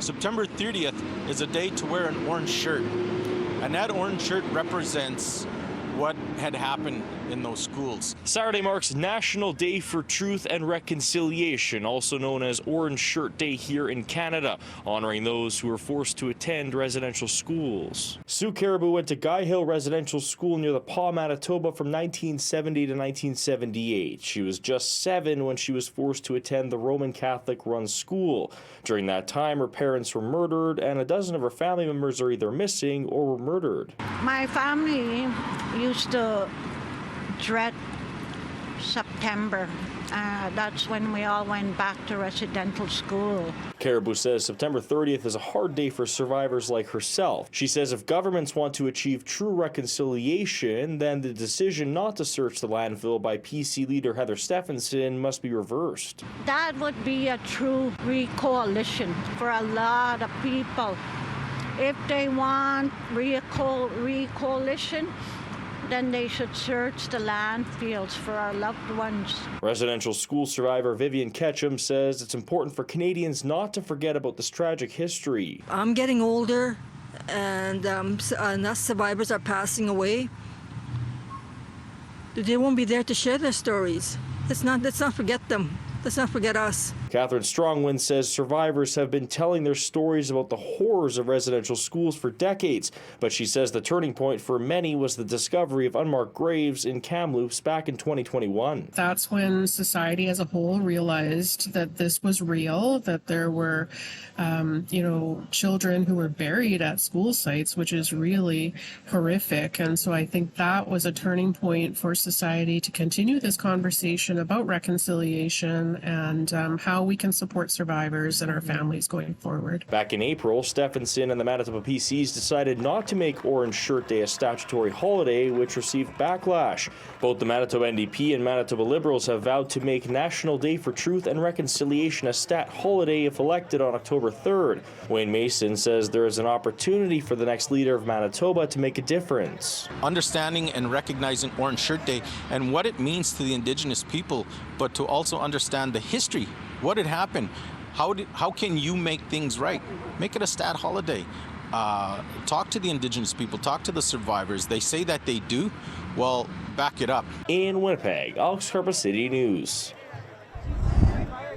September 30th is a day to wear an orange shirt. And that orange shirt represents what had happened in those schools. Saturday marks National Day for Truth and Reconciliation, also known as Orange Shirt Day here in Canada, honoring those who were forced to attend residential schools. Sue Caribou went to Guy Hill Residential School near the Pas, Manitoba from 1970 to 1978. She was just 7 when she was forced to attend the Roman Catholic-run school. During that time, her parents were murdered, and a dozen of her family members are either missing or were murdered. My family used to dread September. That's when we all went back to residential school. Caribou says September 30th is a hard day for survivors like herself. She says if governments want to achieve true reconciliation, then the decision not to search the landfill by PC leader Heather Stephenson must be reversed. That would be a true recoalition for a lot of people. If they want recoalition, then they should search the landfills for our loved ones. Residential school survivor Vivian Ketchum says it's important for Canadians not to forget about this tragic history. I'm getting older, and us survivors are passing away. They won't be there to share their stories. Let's not forget them. Let's not forget us. Catherine Strongwind says survivors have been telling their stories about the horrors of residential schools for decades, but she says the turning point for many was the discovery of unmarked graves in Kamloops back in 2021. That's when society as a whole realized that this was real, that there were, children who were buried at school sites, which is really horrific. And so I think that was a turning point for society to continue this conversation about reconciliation and how we can support survivors and our families going forward. Back in April, Stephenson and the Manitoba PCs decided not to make Orange Shirt Day a statutory holiday, which received backlash. Both the Manitoba NDP and Manitoba Liberals have vowed to make National Day for Truth and Reconciliation a stat holiday if elected on October 3rd. Wayne Mason says there is an opportunity for the next leader of Manitoba to make a difference. Understanding and recognizing Orange Shirt Day and what it means to the Indigenous people, but to also understand the history. What had happened? How can you make things right? Make it a stat holiday. Talk to the Indigenous people. Talk to the survivors. They say that they do. Well, back it up. In Winnipeg, Alex Karpa, City News.